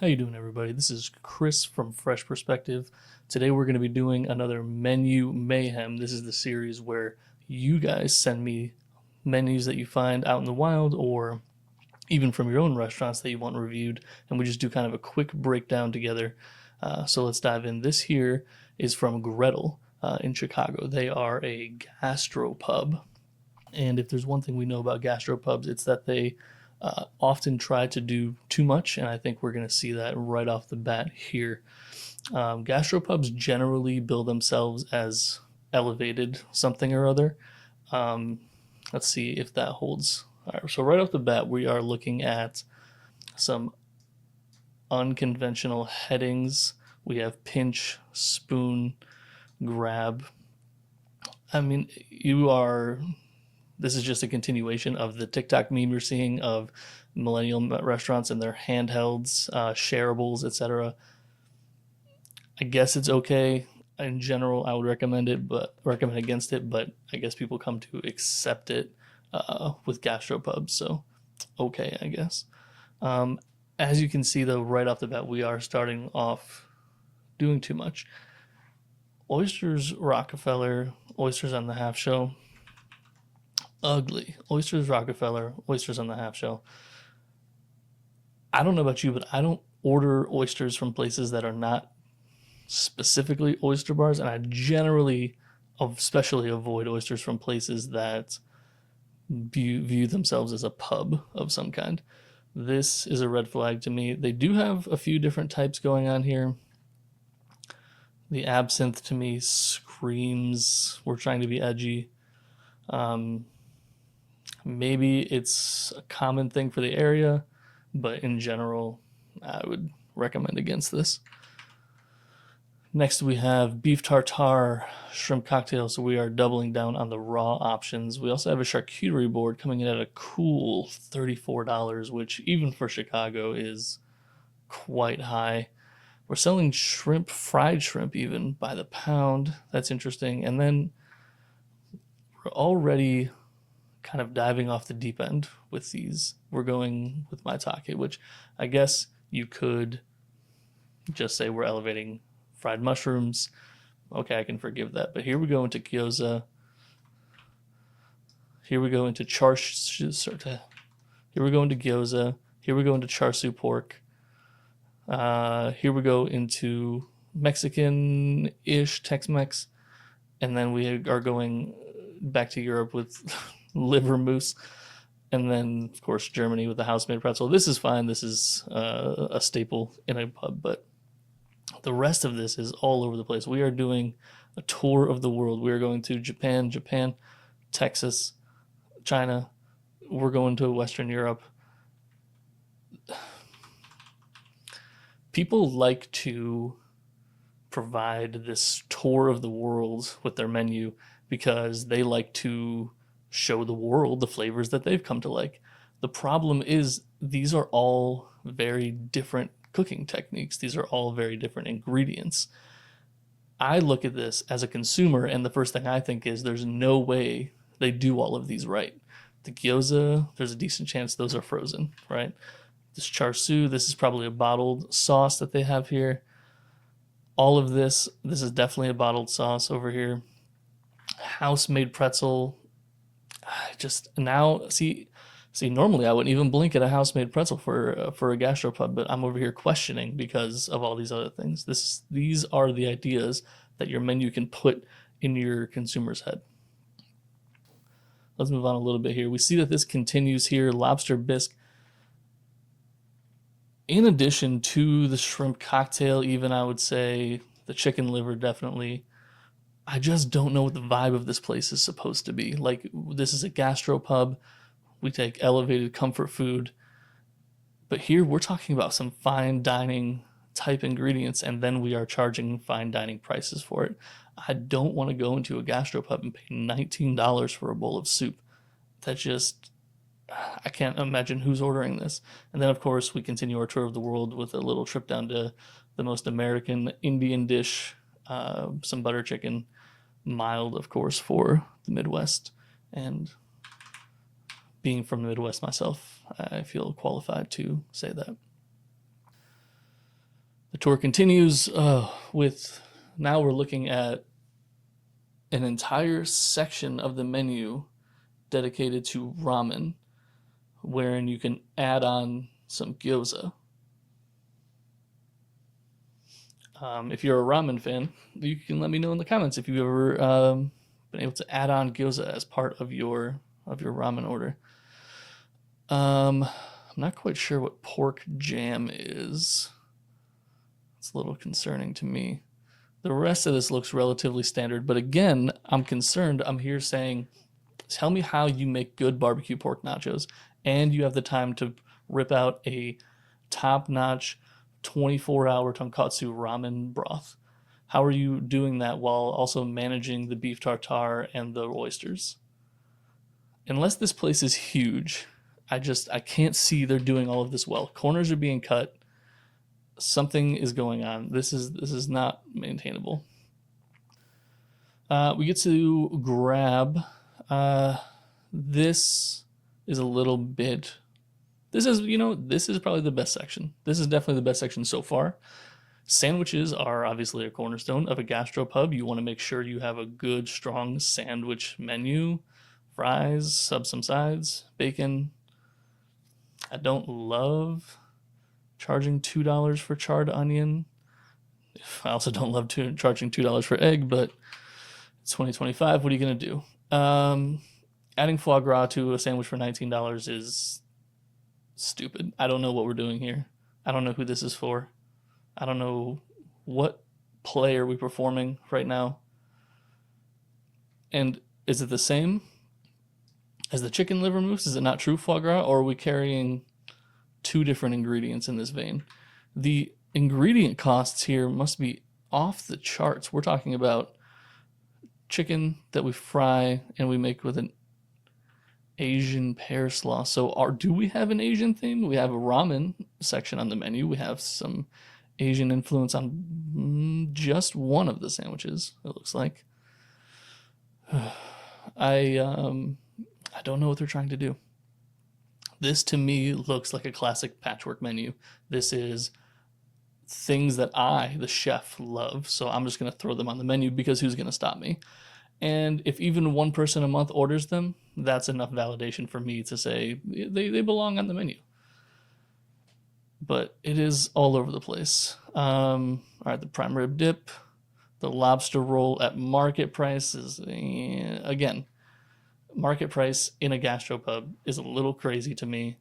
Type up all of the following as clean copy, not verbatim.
How you doing, everybody? This is Chris from Fresh Perspective. Today we're going to be doing another menu mayhem. This is the series where you guys send me menus that you find out in the wild or even from your own restaurants that you want reviewed, and we just do kind of a quick breakdown together. So let's dive in. This here is from Gretel in Chicago. They are a gastropub, and if there's one thing we know about gastropubs, it's that they often try to do too much, and I think we're going to see that right off the bat here. Gastropubs generally bill themselves as elevated something or other. Let's see if that holds. All right, so right off the bat, we are looking at some unconventional headings. We have pinch, spoon, grab. I mean, this is just a continuation of the TikTok meme you're seeing of millennial restaurants and their handhelds, shareables, etc. I guess it's okay. In general, I would recommend against it, but I guess people come to accept it with gastropubs, so okay, I guess. As you can see, though, right off the bat, we are starting off doing too much. Oysters Rockefeller, oysters on the half shell. Ugly. Oysters Rockefeller, oysters on the half shell. I don't know about you, but I don't order oysters from places that are not specifically oyster bars, and I generally, especially avoid oysters from places that view themselves as a pub of some kind. This is a red flag to me. They do have a few different types going on here. The absinthe to me screams we're trying to be edgy. Maybe it's a common thing for the area, but in general, I would recommend against this. Next, we have beef tartare shrimp cocktail, so we are doubling down on the raw options. We also have a charcuterie board coming in at a cool $34, which even for Chicago is quite high. We're selling shrimp, fried shrimp even, by the pound. That's interesting. And then we're already kind of diving off the deep end with these. We're going with maitake, which I guess you could just say we're elevating fried mushrooms. Okay, I can forgive that. But here we go into gyoza. Here we go into Here we go into gyoza. Here we go into char siu pork. Here we go into Mexican-ish Tex-Mex. And then we are going back to Europe with liver mousse. And then, of course, Germany with the house-made pretzel. This is fine. This is a staple in a pub, but the rest of this is all over the place. We are doing a tour of the world. We are going to Japan, Texas, China. We're going to Western Europe. People like to provide this tour of the world with their menu because they like to show the world the flavors that they've come to like. The problem is these are all very different cooking techniques. These are all very different ingredients. I look at this as a consumer, and the first thing I think is there's no way they do all of these right. The gyoza, there's a decent chance those are frozen, right? This char siu, this is probably a bottled sauce that they have here. All of this is definitely a bottled sauce over here. House-made pretzel. Just now, see, normally I wouldn't even blink at a house-made pretzel for a gastropub, but I'm over here questioning because of all these other things. These are the ideas that your menu can put in your consumer's head. Let's move on a little bit here. We see that this continues here. Lobster bisque. In addition to the shrimp cocktail, even I would say the chicken liver definitely. I just don't know what the vibe of this place is supposed to be. Like, this is a gastropub. We take elevated comfort food. But here we're talking about some fine dining type ingredients, and then we are charging fine dining prices for it. I don't want to go into a gastropub and pay $19 for a bowl of soup. That just, I can't imagine who's ordering this. And then, of course, we continue our tour of the world with a little trip down to the most American Indian dish, some butter chicken, mild, of course, for the Midwest. And being from the Midwest myself, I feel qualified to say that. The tour continues with, now we're looking at an entire section of the menu dedicated to ramen, wherein you can add on some gyoza. If you're a ramen fan, you can let me know in the comments if you've ever been able to add on gyoza as part of your ramen order. I'm not quite sure what pork jam is. It's a little concerning to me. The rest of this looks relatively standard, but again, I'm concerned. I'm here saying, tell me how you make good barbecue pork nachos, and you have the time to rip out a top-notch 24-hour tonkatsu ramen broth. How are you doing that while also managing the beef tartare and the oysters? Unless this place is huge, I can't see they're doing all of this well. Corners are being cut. Something is going on. This is not maintainable. We get to grab. This is a little bit. This is probably the best section. This is definitely the best section so far. Sandwiches are obviously a cornerstone of a gastropub. You want to make sure you have a good, strong sandwich menu. Fries, some sides, bacon. I don't love charging $2 for charred onion. I also don't love charging $2 for egg, but it's 2025. What are you going to do? Adding foie gras to a sandwich for $19 is stupid. I don't know what we're doing here. I don't know who this is for. I don't know what play are we performing right now. And is it the same as the chicken liver mousse? Is it not true foie gras, or are we carrying two different ingredients in this vein? The ingredient costs here must be off the charts. We're talking about chicken that we fry and we make with an Asian pear slaw. So do we have an Asian theme? We have a ramen section on the menu. We have some Asian influence on just one of the sandwiches, it looks like. I don't know what they're trying to do. This to me looks like a classic patchwork menu. This is things that I, the chef, love. So I'm just going to throw them on the menu because who's going to stop me? And if even one person a month orders them, that's enough validation for me to say they belong on the menu. But it is all over the place. All right, the prime rib dip, the lobster roll at market price is, again, market price in a gastropub is a little crazy to me.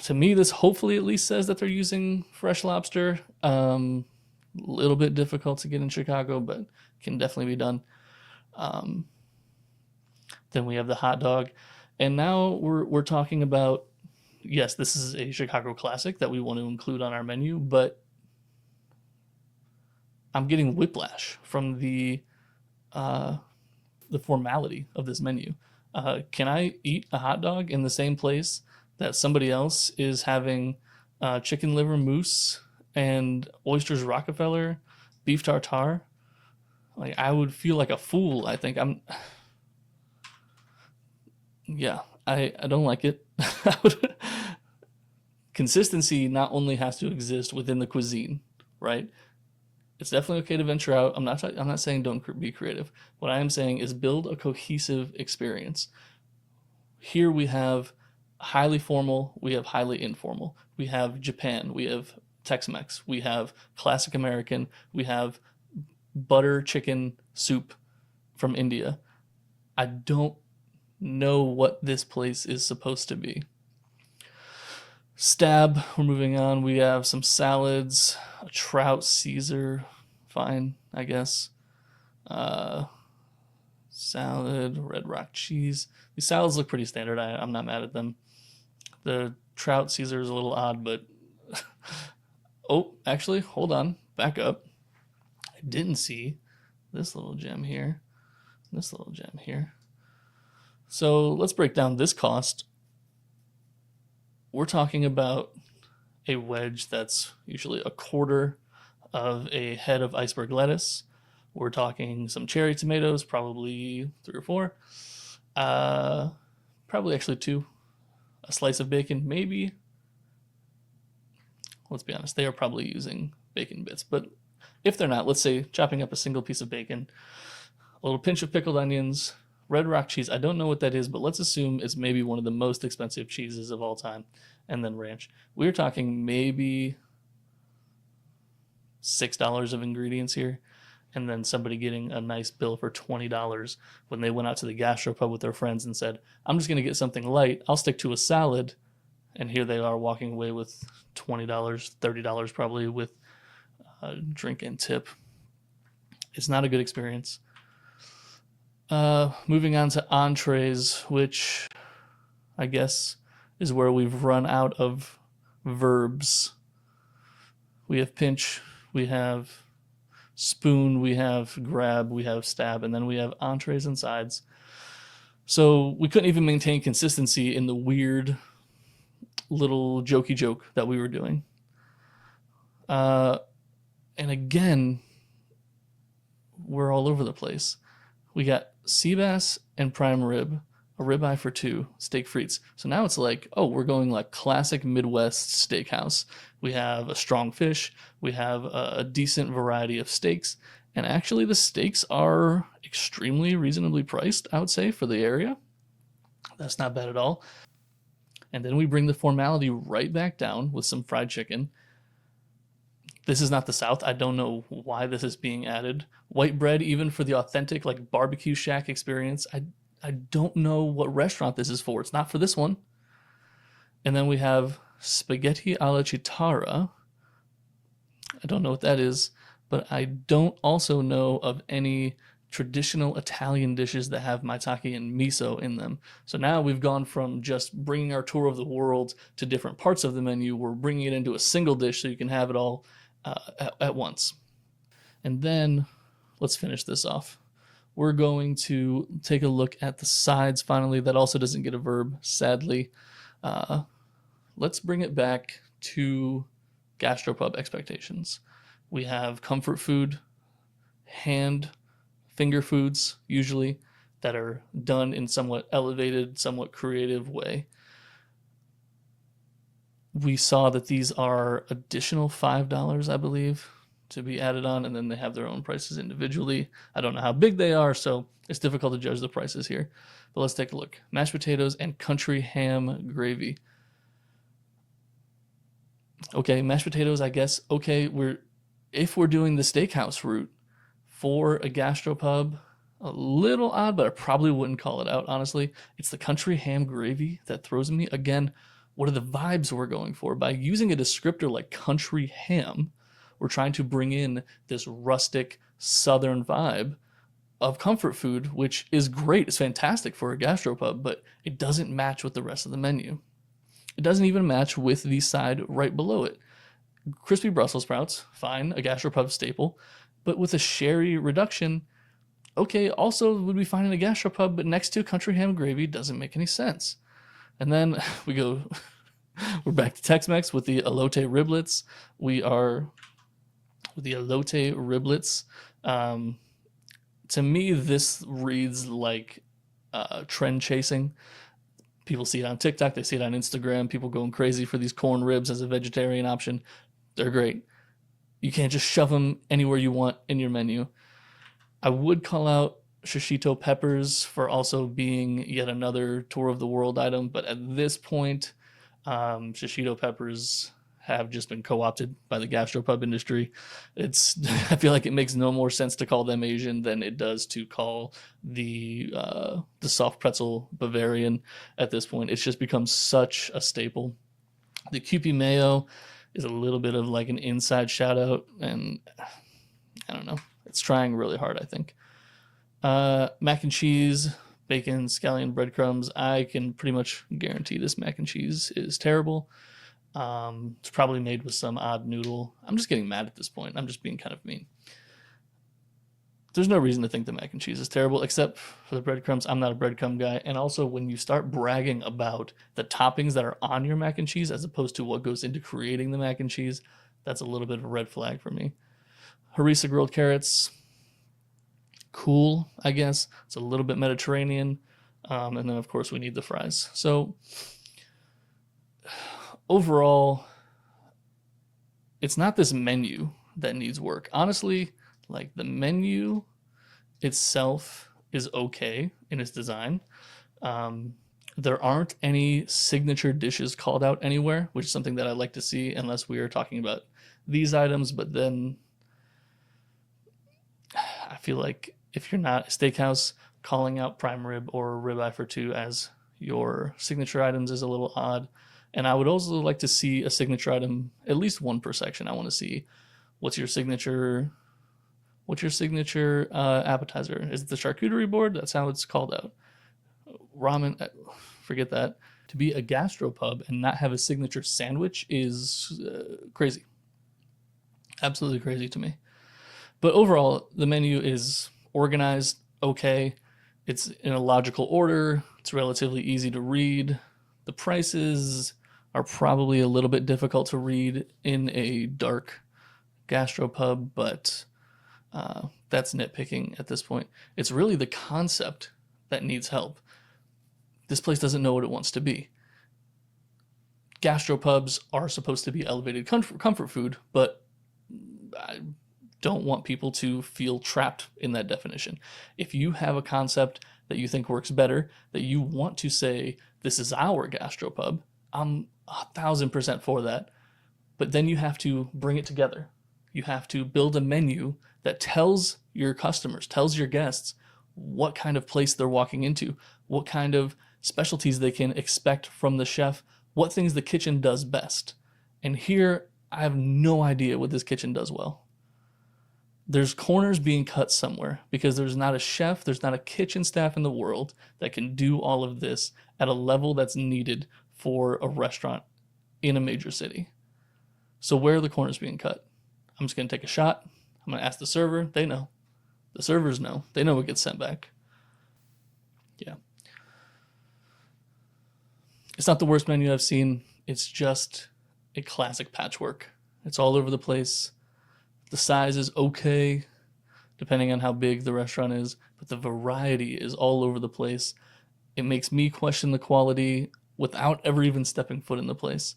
To me, this hopefully at least says that they're using fresh lobster. Little bit difficult to get in Chicago, but can definitely be done. Then we have the hot dog, and now we're talking about, yes, this is a Chicago classic that we want to include on our menu, but I'm getting whiplash from the formality of this menu. Can I eat a hot dog in the same place that somebody else is having chicken liver mousse and oysters Rockefeller, beef tartare? Like, I would feel like a fool. I think I don't like it. Consistency not only has to exist within the cuisine, right? It's definitely okay to venture out. I'm not saying don't be creative. What I am saying is build a cohesive experience. Here we have highly formal, we have highly informal. We have Japan, we have Tex-Mex, we have classic American, we have butter chicken soup from India. I don't know what this place is supposed to be. Stab, we're moving on. We have some salads, a trout Caesar, fine, I guess. Salad, red rock cheese. These salads look pretty standard. I'm not mad at them. The trout Caesar is a little odd, but oh, actually, hold on, back up. I didn't see this little gem here. This little gem here. So let's break down this cost. We're talking about a wedge that's usually a quarter of a head of iceberg lettuce. We're talking some cherry tomatoes, probably 3 or 4. Probably actually 2. A slice of bacon, maybe. let's be honest, they are probably using bacon bits. But if they're not, let's say chopping up a single piece of bacon, a little pinch of pickled onions, red rock cheese. I don't know what that is, but let's assume it's maybe one of the most expensive cheeses of all time. And then ranch. We're talking maybe $6 of ingredients here. And then somebody getting a nice bill for $20 when they went out to the gastropub with their friends and said, I'm just going to get something light. I'll stick to a salad. And here they are walking away with $20, $30 probably with a drink and tip. It's not a good experience. Moving on to entrees, which I guess is where we've run out of verbs. We have pinch, we have spoon, we have grab, we have stab, and then we have entrees and sides. So we couldn't even maintain consistency in the weird little jokey joke that we were doing. And again, we're all over the place. We got sea bass and prime rib, a ribeye for $2, steak frites. So now it's like, oh, we're going like classic Midwest steakhouse. We have a strong fish. We have a decent variety of steaks. And actually the steaks are extremely reasonably priced, I would say, for the area. That's not bad at all. And then we bring the formality right back down with some fried chicken. This is not the South. I don't know why this is being added. White bread, even for the authentic like barbecue shack experience. I don't know what restaurant this is for. It's not for this one. And then we have spaghetti alla chitarra. I don't know what that is, but I don't also know of any traditional Italian dishes that have maitake and miso in them. So now we've gone from just bringing our tour of the world to different parts of the menu. We're bringing it into a single dish so you can have it all at once. And then let's finish this off. We're going to take a look at the sides finally. That also doesn't get a verb, sadly. Let's bring it back to gastropub expectations. We have comfort food, finger foods, usually, that are done in somewhat elevated, somewhat creative way. We saw that these are additional $5, I believe, to be added on, and then they have their own prices individually. I don't know how big they are, so it's difficult to judge the prices here. But let's take a look. Mashed potatoes and country ham gravy. Okay, mashed potatoes, I guess. Okay, if we're doing the steakhouse route for a gastropub, a little odd, but I probably wouldn't call it out, honestly. It's the country ham gravy that throws me. Again, what are the vibes we're going for? By using a descriptor like country ham, we're trying to bring in this rustic southern vibe of comfort food, which is great. It's fantastic for a gastropub, but it doesn't match with the rest of the menu. It doesn't even match with the side right below it. Crispy Brussels sprouts, fine, a gastropub staple, but with a sherry reduction, okay, also would be fine in a gastropub, but next to country ham gravy doesn't make any sense. And then we're back to Tex-Mex with the elote riblets. We are with the elote riblets. To me, this reads like trend chasing. People see it on TikTok, they see it on Instagram, people going crazy for these corn ribs as a vegetarian option. They're great. You can't just shove them anywhere you want in your menu. I would call out shishito peppers for also being yet another tour of the world item, but at this point, shishito peppers have just been co-opted by the gastropub industry. I feel like it makes no more sense to call them Asian than it does to call the soft pretzel Bavarian at this point. It's just become such a staple. The Kewpie mayo is a little bit of like an inside shout out, and I don't know. It's trying really hard, I think. Mac and cheese, bacon, scallion, breadcrumbs. I can pretty much guarantee this mac and cheese is terrible. It's probably made with some odd noodle. I'm just getting mad at this point. I'm just being kind of mean. There's no reason to think the mac and cheese is terrible, except for the breadcrumbs. I'm not a breadcrumb guy. And also, when you start bragging about the toppings that are on your mac and cheese as opposed to what goes into creating the mac and cheese, that's a little bit of a red flag for me. Harissa grilled carrots, cool, I guess. It's a little bit Mediterranean. And then, of course, we need the fries. So, overall, it's not this menu that needs work. Honestly, like the menu itself is okay in its design. There aren't any signature dishes called out anywhere, which is something that I'd like to see unless we are talking about these items. But then I feel like if you're not a steakhouse, calling out prime rib or ribeye for two as your signature items is a little odd. And I would also like to see a signature item, at least one per section. I want to see what's your signature appetizer. Is it the charcuterie board? That's how it's called out. Ramen, forget that. To be a gastropub and not have a signature sandwich is crazy. Absolutely crazy to me. But overall, the menu is organized okay. It's in a logical order. It's relatively easy to read. The prices are probably a little bit difficult to read in a dark gastropub, but that's nitpicking at this point. It's really the concept that needs help. This place doesn't know what it wants to be. Gastropubs are supposed to be elevated comfort food, but I don't want people to feel trapped in that definition. If you have a concept that you think works better, that you want to say, this is our gastropub, I'm 1,000% for that. But then you have to bring it together. You have to build a menu that tells your customers, tells your guests what kind of place they're walking into, what kind of specialties they can expect from the chef, what things the kitchen does best. And here, I have no idea what this kitchen does well. There's corners being cut somewhere because there's not a chef, there's not a kitchen staff in the world that can do all of this at a level that's needed for a restaurant in a major city. So where are the corners being cut? I'm just going to take a shot. I'm going to ask the server. They know. The servers know. They know what gets sent back. Yeah. It's not the worst menu I've seen. It's just a classic patchwork. It's all over the place. The size is okay, depending on how big the restaurant is, but the variety is all over the place. It makes me question the quality without ever even stepping foot in the place.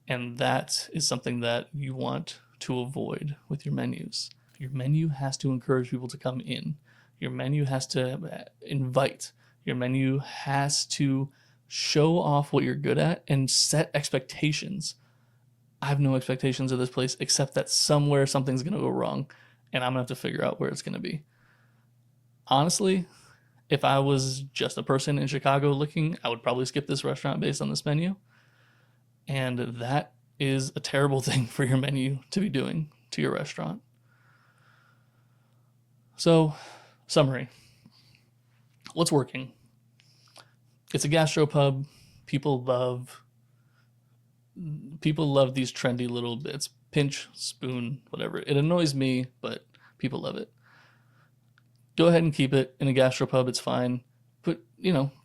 And that is something that you want to avoid with your menus. Your menu has to encourage people to come in. Your menu has to invite. Your menu has to show off what you're good at and set expectations. I have no expectations of this place except that somewhere something's going to go wrong and I'm going to have to figure out where it's going to be. Honestly, if I was just a person in Chicago looking, I would probably skip this restaurant based on this menu. And that is a terrible thing for your menu to be doing to your restaurant. So, summary. What's working? It's a gastropub. People love these trendy little bits. Pinch, spoon, whatever. It annoys me, but people love it. Go ahead and keep it in a gastropub. It's fine. But,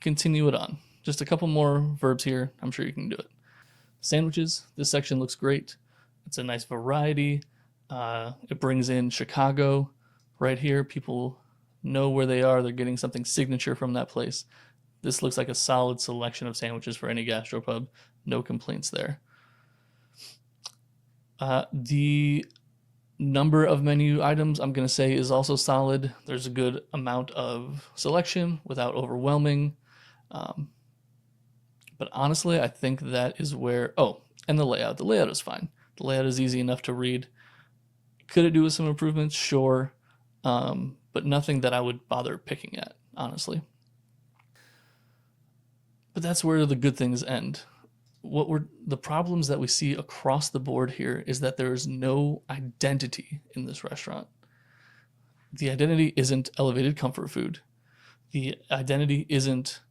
continue it on. Just a couple more verbs here. I'm sure you can do it. Sandwiches. This section looks great. It's a nice variety. It brings in Chicago right here. People know where they are. They're getting something signature from that place. This looks like a solid selection of sandwiches for any gastropub. No complaints there. The number of menu items, I'm going to say, is also solid. There's a good amount of selection without overwhelming. But honestly, I think that is where... Oh, and the layout. The layout is fine. The layout is easy enough to read. Could it do with some improvements? Sure. But nothing that I would bother picking at, honestly. But that's where the good things end. The problems that we see across the board here is that there is no identity in this restaurant. The identity isn't elevated comfort food. The identity isn't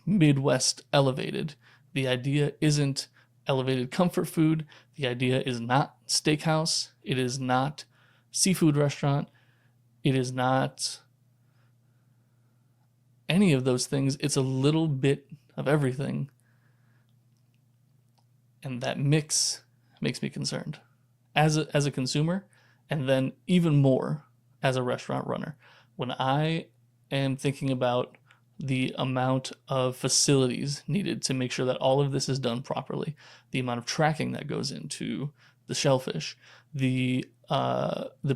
Midwest elevated. The idea isn't elevated comfort food. The idea is not steakhouse. It is not seafood restaurant. It is not any of those things. It's a little bit of everything. And that mix makes me concerned as a consumer, and then even more as a restaurant runner. When I am thinking about the amount of facilities needed to make sure that all of this is done properly, the amount of tracking that goes into the shellfish, the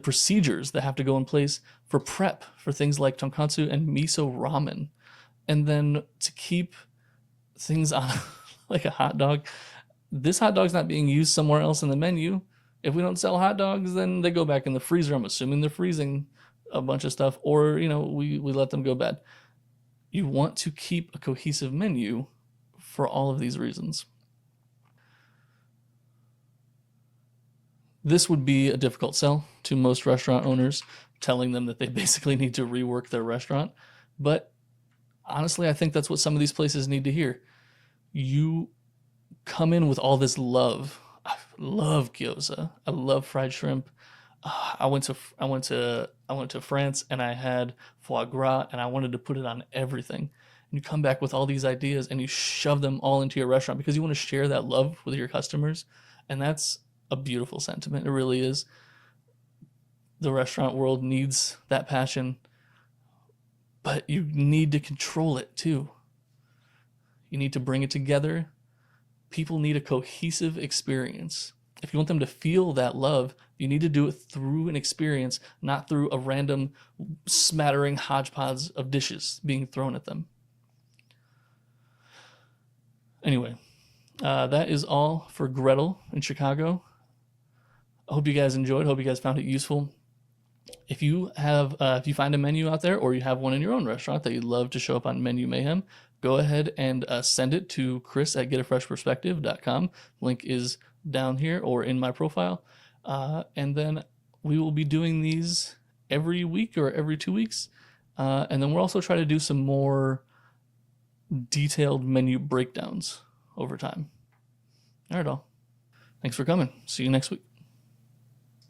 procedures that have to go in place for prep for things like tonkatsu and miso ramen, and then to keep things on like a hot dog. This hot dog's not being used somewhere else in the menu. If we don't sell hot dogs, then they go back in the freezer. I'm assuming they're freezing a bunch of stuff, or we let them go bad. You want to keep a cohesive menu for all of these reasons. This would be a difficult sell to most restaurant owners, telling them that they basically need to rework their restaurant. But honestly, I think that's what some of these places need to hear. You come in with all this love. I love gyoza. I love fried shrimp. I went to France and I had foie gras and I wanted to put it on everything. And you come back with all these ideas and you shove them all into your restaurant because you want to share that love with your customers. And that's a beautiful sentiment. It really is. The restaurant world needs that passion, but you need to control it too. You need to bring it together. People need a cohesive experience. If you want them to feel that love, you need to do it through an experience, not through a random smattering hodgepodge of dishes being thrown at them. Anyway, that is all for Gretel in Chicago. I hope you guys enjoyed. Hope you guys found it useful. If you find a menu out there, or you have one in your own restaurant that you'd love to show up on Menu Mayhem, go ahead and send it to chris@getafreshperspective.com. Link is down here or in my profile. And then we will be doing these every week or every 2 weeks. And then we'll also try to do some more detailed menu breakdowns over time. All right, all. Thanks for coming. See you next week.